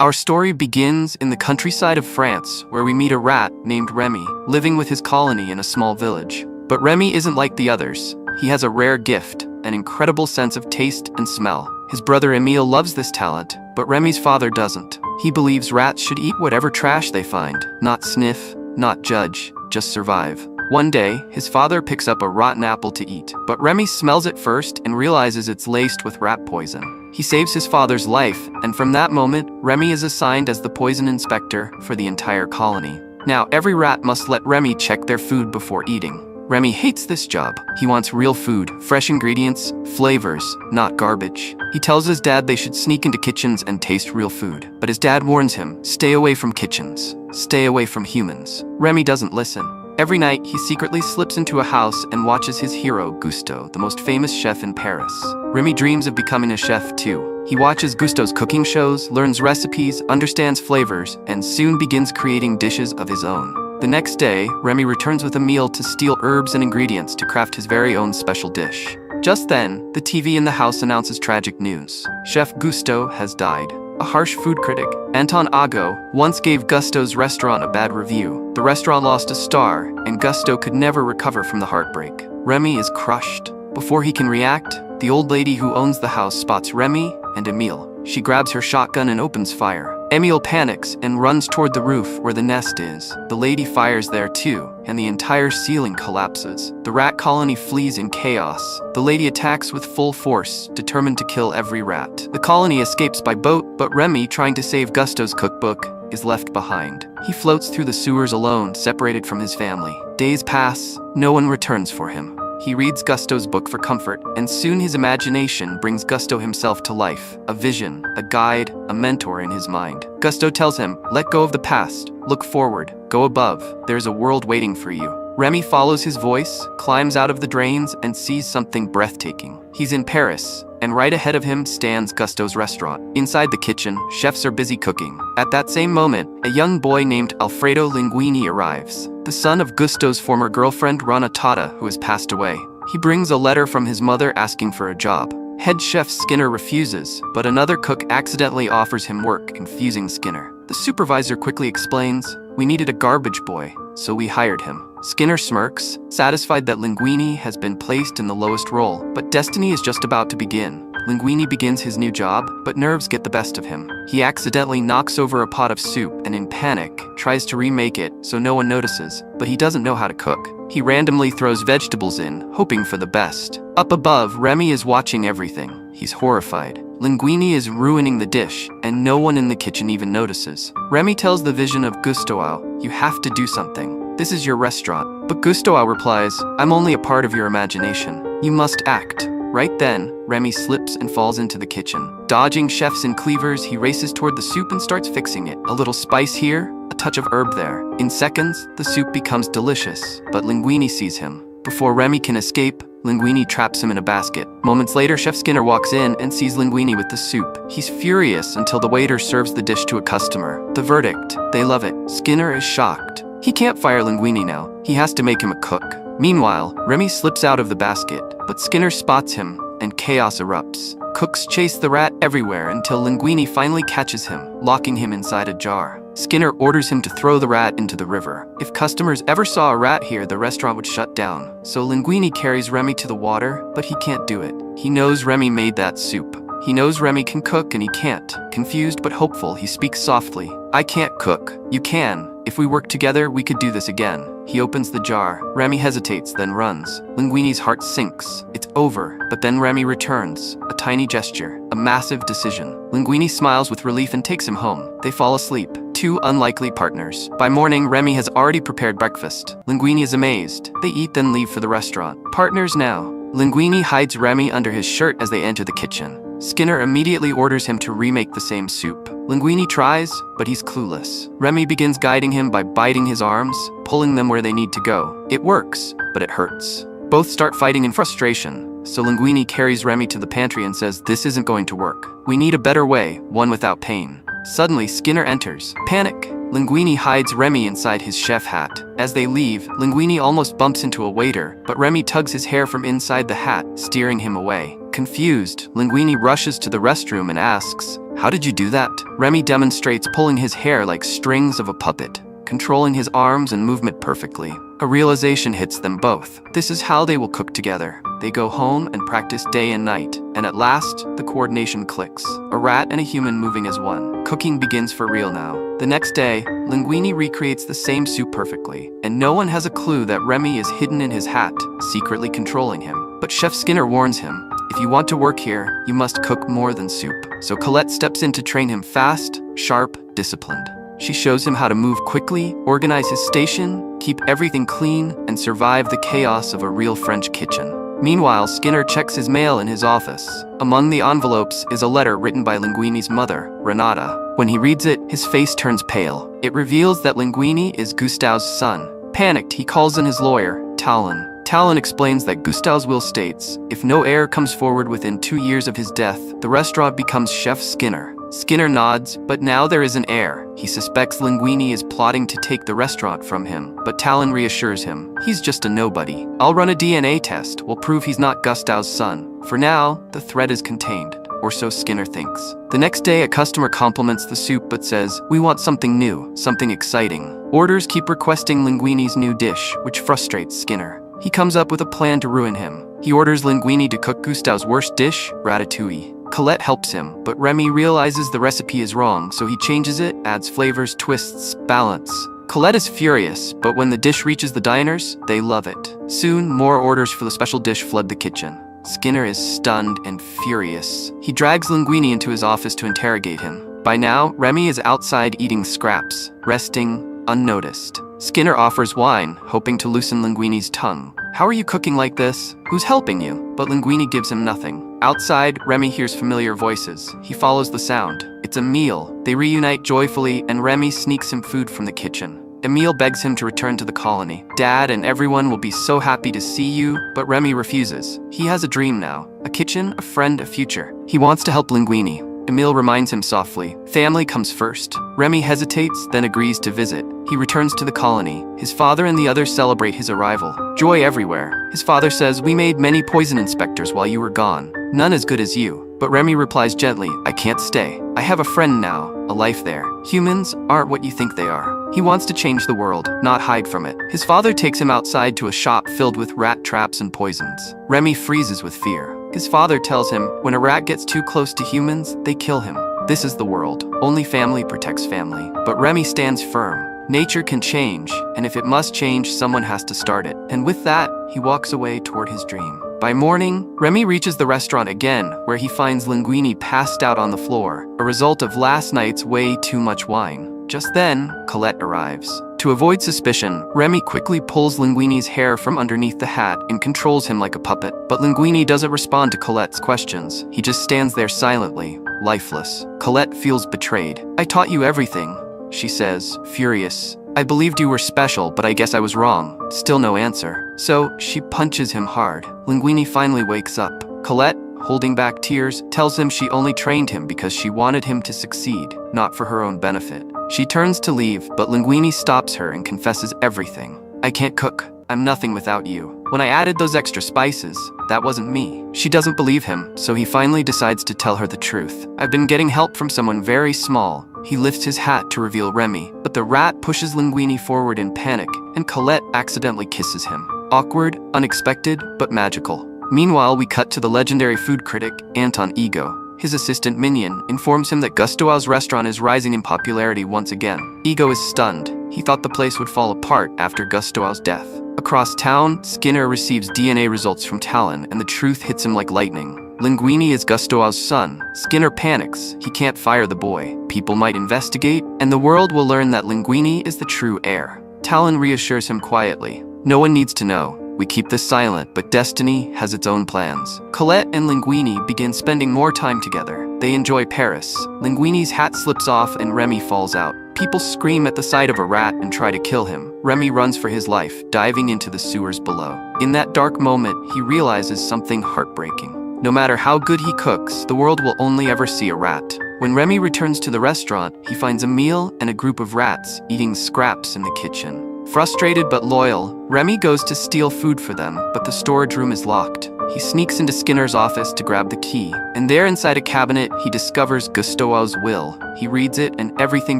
Our story begins in the countryside of France, where we meet a rat named Remy, living with his colony in a small village. But Remy isn't like the others. He has a rare gift, an incredible sense of taste and smell. His brother Emile loves this talent, but Remy's father doesn't. He believes rats should eat whatever trash they find, not sniff, not judge, just survive. One day, his father picks up a rotten apple to eat, but Remy smells it first and realizes it's laced with rat poison. He saves his father's life, and from that moment, Remy is assigned as the poison inspector for the entire colony. Now, every rat must let Remy check their food before eating. Remy hates this job. He wants real food, fresh ingredients, flavors, not garbage. He tells his dad they should sneak into kitchens and taste real food. But his dad warns him, stay away from kitchens. Stay away from humans. Remy doesn't listen. Every night, he secretly slips into a house and watches his hero, Gusteau, the most famous chef in Paris. Remy dreams of becoming a chef too. He watches Gusteau's cooking shows, learns recipes, understands flavors, and soon begins creating dishes of his own. The next day, Remy returns with Emile to steal herbs and ingredients to craft his very own special dish. Just then, the TV in the house announces tragic news. Chef Gusteau has died. A harsh food critic, Anton Ago, once gave Gusteau's restaurant a bad review. The restaurant lost a star, and Gusteau could never recover from the heartbreak. Remy is crushed. Before he can react, the old lady who owns the house spots Remy and Emile. She grabs her shotgun and opens fire. Emile panics and runs toward the roof where the nest is. The lady fires there too, and the entire ceiling collapses. The rat colony flees in chaos. The lady attacks with full force, determined to kill every rat. The colony escapes by boat, but Remy, trying to save Gusteau's cookbook, is left behind. He floats through the sewers alone, separated from his family. Days pass, no one returns for him. He reads Gusteau's book for comfort, and soon his imagination brings Gusteau himself to life. A vision, a guide, a mentor in his mind. Gusteau tells him, let go of the past, look forward, go above, there's a world waiting for you. Remy follows his voice, climbs out of the drains, and sees something breathtaking. He's in Paris, and right ahead of him stands Gusteau's restaurant. Inside the kitchen, chefs are busy cooking. At that same moment, a young boy named Alfredo Linguini arrives, the son of Gusteau's former girlfriend Renatata, who has passed away. He brings a letter from his mother asking for a job. Head chef Skinner refuses, but another cook accidentally offers him work, confusing Skinner. The supervisor quickly explains, we needed a garbage boy, so we hired him. Skinner smirks, satisfied that Linguini has been placed in the lowest role, but destiny is just about to begin. Linguini begins his new job, but nerves get the best of him. He accidentally knocks over a pot of soup and in panic, tries to remake it so no one notices, but he doesn't know how to cook. He randomly throws vegetables in, hoping for the best. Up above, Remy is watching everything. He's horrified. Linguini is ruining the dish, and no one in the kitchen even notices. Remy tells the vision of Gusteau, you have to do something. This is your restaurant. But Gusteau replies, I'm only a part of your imagination. You must act. Right then, Remy slips and falls into the kitchen. Dodging chefs and cleavers, he races toward the soup and starts fixing it. A little spice here, a touch of herb there. In seconds, the soup becomes delicious, but Linguini sees him. Before Remy can escape, Linguini traps him in a basket. Moments later, Chef Skinner walks in and sees Linguini with the soup. He's furious until the waiter serves the dish to a customer. The verdict, they love it. Skinner is shocked. He can't fire Linguini now. He has to make him a cook. Meanwhile, Remy slips out of the basket, but Skinner spots him, and chaos erupts. Cooks chase the rat everywhere until Linguini finally catches him, locking him inside a jar. Skinner orders him to throw the rat into the river. If customers ever saw a rat here, the restaurant would shut down. So Linguini carries Remy to the water, but he can't do it. He knows Remy made that soup. He knows Remy can cook and he can't. Confused but hopeful, he speaks softly. I can't cook. You can. If we work together, we could do this again. He opens the jar. Remy hesitates, then runs. Linguini's heart sinks. It's over. But then Remy returns. A tiny gesture. A massive decision. Linguini smiles with relief and takes him home. They fall asleep. Two unlikely partners. By morning, Remy has already prepared breakfast. Linguini is amazed. They eat, then leave for the restaurant. Partners now. Linguini hides Remy under his shirt as they enter the kitchen. Skinner immediately orders him to remake the same soup. Linguini tries, but he's clueless. Remy begins guiding him by biting his arms, pulling them where they need to go. It works, but it hurts. Both start fighting in frustration, so Linguini carries Remy to the pantry and says, this isn't going to work. We need a better way, one without pain. Suddenly, Skinner enters. Panic! Linguini hides Remy inside his chef hat. As they leave, Linguini almost bumps into a waiter, but Remy tugs his hair from inside the hat, steering him away. Confused, Linguini rushes to the restroom and asks, How did you do that? Remy demonstrates, pulling his hair like strings of a puppet, controlling his arms and movement perfectly. A realization hits them both. This is how they will cook together. They go home and practice day and night, and at last, the coordination clicks. A rat and a human moving as one. Cooking begins for real now. The next day, Linguini recreates the same soup perfectly, and no one has a clue that Remy is hidden in his hat, secretly controlling him. But Chef Skinner warns him, if you want to work here, you must cook more than soup. So Colette steps in to train him fast, sharp, disciplined. She shows him how to move quickly, organize his station, keep everything clean, and survive the chaos of a real French kitchen. Meanwhile, Skinner checks his mail in his office. Among the envelopes is a letter written by Linguini's mother, Renata. When he reads it, his face turns pale. It reveals that Linguini is Gustave's son. Panicked, he calls in his lawyer, Talon. Talon explains that Gustave's will states, if no heir comes forward within 2 years of his death, the restaurant becomes Chef Skinner. Skinner nods, but now there is an heir. He suspects Linguini is plotting to take the restaurant from him, but Talon reassures him, he's just a nobody. I'll run a DNA test, we'll prove he's not Gustave's son. For now, the threat is contained, or so Skinner thinks. The next day, a customer compliments the soup but says, we want something new, something exciting. Orders keep requesting Linguini's new dish, which frustrates Skinner. He comes up with a plan to ruin him. He orders Linguini to cook Gustave's worst dish, ratatouille. Colette helps him, but Remy realizes the recipe is wrong, so he changes it, adds flavors, twists, balance. Colette is furious, but when the dish reaches the diners, they love it. Soon, more orders for the special dish flood the kitchen. Skinner is stunned and furious. He drags Linguini into his office to interrogate him. By now, Remy is outside eating scraps, resting, unnoticed. Skinner offers wine, hoping to loosen Linguini's tongue. How are you cooking like this? Who's helping you? But Linguini gives him nothing. Outside, Remy hears familiar voices. He follows the sound. It's Emile. They reunite joyfully, and Remy sneaks him food from the kitchen. Emile begs him to return to the colony. Dad and everyone will be so happy to see you, but Remy refuses. He has a dream now. A kitchen, a friend, a future. He wants to help Linguini. Emile reminds him softly, family comes first. Remy hesitates, then agrees to visit. He returns to the colony. His father and the others celebrate his arrival. Joy everywhere. His father says, we made many poison inspectors while you were gone. None as good as you. But Remy replies gently, I can't stay. I have a friend now, a life there. Humans aren't what you think they are. He wants to change the world, not hide from it. His father takes him outside to a shop filled with rat traps and poisons. Remy freezes with fear. His father tells him, when a rat gets too close to humans, they kill him. This is the world. Only family protects family. But Remy stands firm. Nature can change, and if it must change, someone has to start it. And with that, he walks away toward his dream. By morning, Remy reaches the restaurant again, where he finds Linguini passed out on the floor, a result of last night's way too much wine. Just then, Colette arrives. To avoid suspicion, Remy quickly pulls Linguini's hair from underneath the hat and controls him like a puppet. But Linguini doesn't respond to Colette's questions. He just stands there silently, lifeless. Colette feels betrayed. I taught you everything, she says, furious. I believed you were special, but I guess I was wrong. Still no answer. So, she punches him hard. Linguini finally wakes up. Colette, holding back tears, tells him she only trained him because she wanted him to succeed, not for her own benefit. She turns to leave, but Linguini stops her and confesses everything. I can't cook. I'm nothing without you. When I added those extra spices, that wasn't me. She doesn't believe him, so he finally decides to tell her the truth. I've been getting help from someone very small. He lifts his hat to reveal Remy, but the rat pushes Linguini forward in panic, and Colette accidentally kisses him. Awkward, unexpected, but magical. Meanwhile, we cut to the legendary food critic, Anton Ego. His assistant Minion informs him that Gusteau's restaurant is rising in popularity once again. Ego is stunned. He thought the place would fall apart after Gusteau's death. Across town, Skinner receives DNA results from Talon, and the truth hits him like lightning. Linguini is Gusteau's son. Skinner panics. He can't fire the boy. People might investigate, and the world will learn that Linguini is the true heir. Talon reassures him quietly. No one needs to know. We keep this silent, but destiny has its own plans. Colette and Linguini begin spending more time together. They enjoy Paris. Linguini's hat slips off and Remy falls out. People scream at the sight of a rat and try to kill him. Remy runs for his life, diving into the sewers below. In that dark moment, he realizes something heartbreaking. No matter how good he cooks, the world will only ever see a rat. When Remy returns to the restaurant, he finds Emile and a group of rats eating scraps in the kitchen. Frustrated but loyal, Remy goes to steal food for them, but the storage room is locked. He sneaks into Skinner's office to grab the key, and there inside a cabinet, he discovers Gustavo's will. He reads it and everything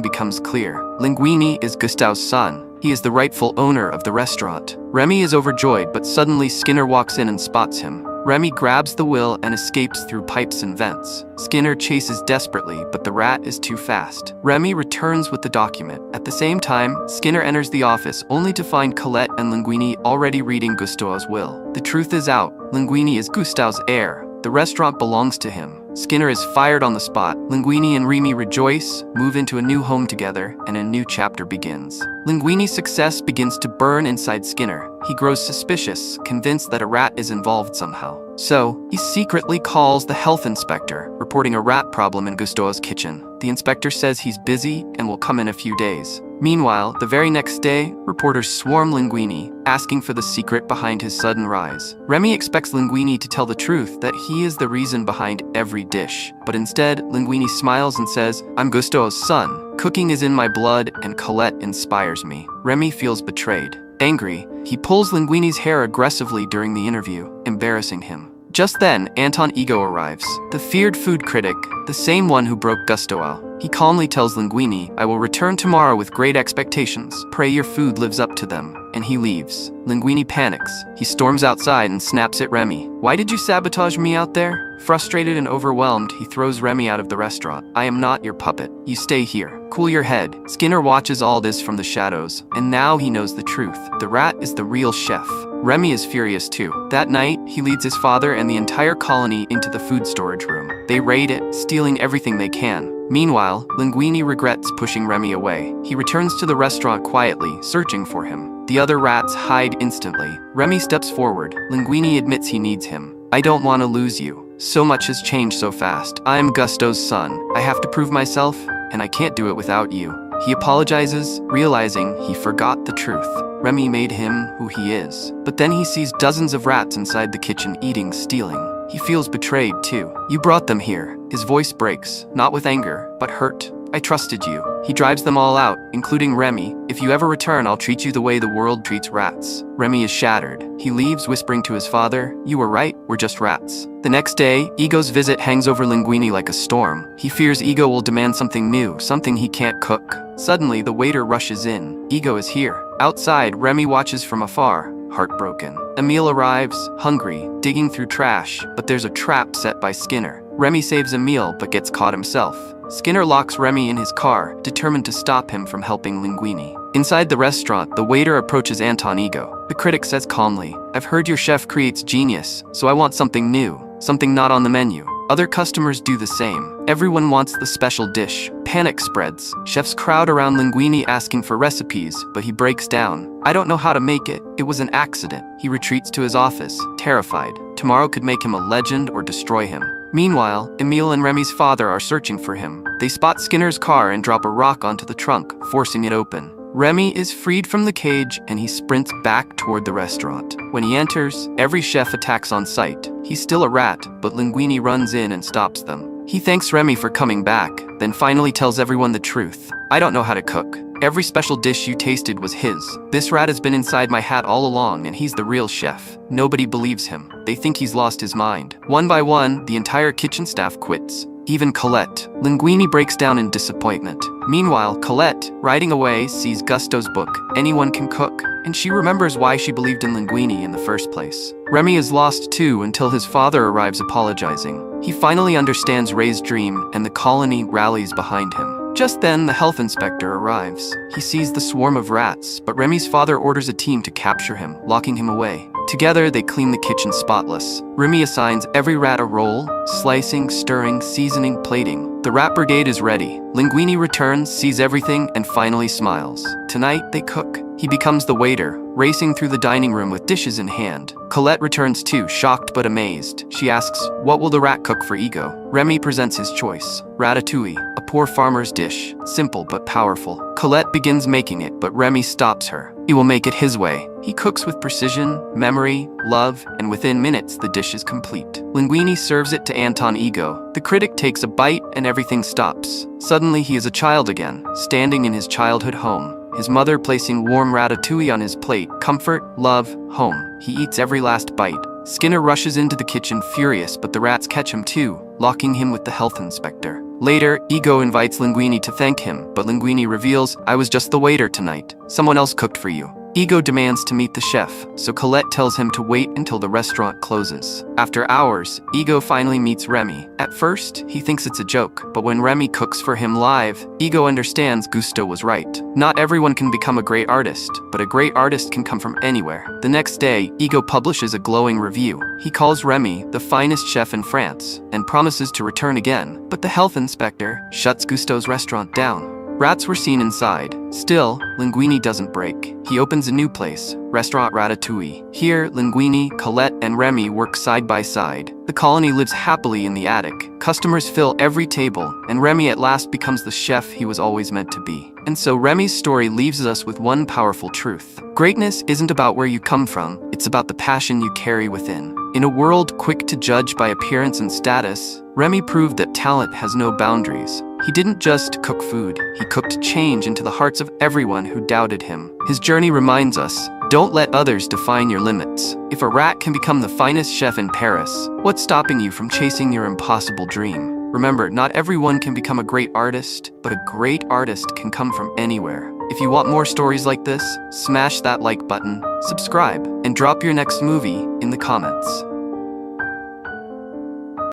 becomes clear. Linguini is Gustavo's son. He is the rightful owner of the restaurant. Remy is overjoyed, but suddenly Skinner walks in and spots him. Remy grabs the will and escapes through pipes and vents. Skinner chases desperately, but the rat is too fast. Remy returns with the document. At the same time, Skinner enters the office only to find Colette and Linguini already reading Gustavo's will. The truth is out. Linguini is Gustavo's heir. The restaurant belongs to him. Skinner is fired on the spot. Linguini and Remy rejoice, move into a new home together, and a new chapter begins. Linguini's success begins to burn inside Skinner. He grows suspicious, convinced that a rat is involved somehow. So, he secretly calls the health inspector, reporting a rat problem in Gustavo's kitchen. The inspector says he's busy and will come in a few days. Meanwhile, the very next day, reporters swarm Linguini, asking for the secret behind his sudden rise. Remy expects Linguini to tell the truth, that he is the reason behind every dish. But instead, Linguini smiles and says, "I'm Gustavo's son. Cooking is in my blood, and Colette inspires me." Remy feels betrayed. Angry, he pulls Linguini's hair aggressively during the interview, embarrassing him. Just then, Anton Ego arrives, the feared food critic, the same one who broke Gustavo. He calmly tells Linguini, "I will return tomorrow with great expectations. Pray your food lives up to them." And he leaves. Linguini panics. He storms outside and snaps at Remy. "Why did you sabotage me out there?" Frustrated and overwhelmed, he throws Remy out of the restaurant. "I am not your puppet. You stay here. Cool your head." Skinner watches all this from the shadows, and now he knows the truth. The rat is the real chef. Remy is furious too. That night, he leads his father and the entire colony into the food storage room. They raid it, stealing everything they can. Meanwhile, Linguini regrets pushing Remy away. He returns to the restaurant quietly, searching for him. The other rats hide instantly. Remy steps forward. Linguini admits he needs him. "I don't want to lose you. So much has changed so fast. I am Gusto's son. I have to prove myself, and I can't do it without you." He apologizes, realizing he forgot the truth. Remy made him who he is. But then he sees dozens of rats inside the kitchen eating, stealing. He feels betrayed too. "You brought them here." His voice breaks, not with anger, but hurt. "I trusted you." He drives them all out, including Remy. "If you ever return, I'll treat you the way the world treats rats." Remy is shattered. He leaves, whispering to his father, "You were right, we're just rats." The next day, Ego's visit hangs over Linguini like a storm. He fears Ego will demand something new, something he can't cook. Suddenly, the waiter rushes in. Ego is here. Outside, Remy watches from afar, heartbroken. Emile arrives, hungry, digging through trash, but there's a trap set by Skinner. Remy saves Emile, but gets caught himself. Skinner locks Remy in his car, determined to stop him from helping Linguini. Inside the restaurant, the waiter approaches Anton Ego. The critic says calmly, "I've heard your chef creates genius, so I want something new, something not on the menu." Other customers do the same. Everyone wants the special dish. Panic spreads. Chefs crowd around Linguini asking for recipes, but he breaks down. "I don't know how to make it. It was an accident." He retreats to his office, terrified. Tomorrow could make him a legend or destroy him. Meanwhile, Emile and Remy's father are searching for him. They spot Skinner's car and drop a rock onto the trunk, forcing it open. Remy is freed from the cage and he sprints back toward the restaurant. When he enters, every chef attacks on sight. He's still a rat, but Linguini runs in and stops them. He thanks Remy for coming back, then finally tells everyone the truth. "I don't know how to cook. Every special dish you tasted was his. This rat has been inside my hat all along and he's the real chef." Nobody believes him. They think he's lost his mind. One by one, the entire kitchen staff quits. Even Colette. Linguini breaks down in disappointment. Meanwhile, Colette, riding away, sees Gusto's book, Anyone Can Cook, and she remembers why she believed in Linguini in the first place. Remy is lost too until his father arrives apologizing. He finally understands Ray's dream and the colony rallies behind him. Just then, the health inspector arrives. He sees the swarm of rats, but Remy's father orders a team to capture him, locking him away. Together, they clean the kitchen spotless. Remy assigns every rat a role, slicing, stirring, seasoning, plating. The rat brigade is ready. Linguini returns, sees everything, and finally smiles. Tonight, they cook. He becomes the waiter, racing through the dining room with dishes in hand. Colette returns too, shocked but amazed. She asks, "What will the rat cook for Ego?" Remy presents his choice, ratatouille, a poor farmer's dish, simple but powerful. Colette begins making it, but Remy stops her. He will make it his way. He cooks with precision, memory, love, and within minutes the dish is complete. Linguini serves it to Anton Ego. The critic takes a bite and everything stops. Suddenly he is a child again, standing in his childhood home. His mother placing warm ratatouille on his plate. Comfort, love, home. He eats every last bite. Skinner rushes into the kitchen furious, but the rats catch him too, locking him with the health inspector. Later, Ego invites Linguini to thank him, but Linguini reveals, "I was just the waiter tonight. Someone else cooked for you." Ego demands to meet the chef, so Colette tells him to wait until the restaurant closes. After hours, Ego finally meets Remy. At first, he thinks it's a joke, but when Remy cooks for him live, Ego understands Gusto was right. Not everyone can become a great artist, but a great artist can come from anywhere. The next day, Ego publishes a glowing review. He calls Remy the finest chef in France, and promises to return again, but the health inspector shuts Gusto's restaurant down. Rats were seen inside. Still, Linguini doesn't break. He opens a new place, Restaurant Ratatouille. Here, Linguini, Colette, and Remy work side by side. The colony lives happily in the attic. Customers fill every table, and Remy at last becomes the chef he was always meant to be. And so Remy's story leaves us with one powerful truth. Greatness isn't about where you come from, it's about the passion you carry within. In a world quick to judge by appearance and status, Remy proved that talent has no boundaries. He didn't just cook food, he cooked change into the hearts of everyone who doubted him. His journey reminds us, don't let others define your limits. If a rat can become the finest chef in Paris, what's stopping you from chasing your impossible dream? Remember, not everyone can become a great artist, but a great artist can come from anywhere. If you want more stories like this, smash that like button, subscribe, and drop your next movie in the comments.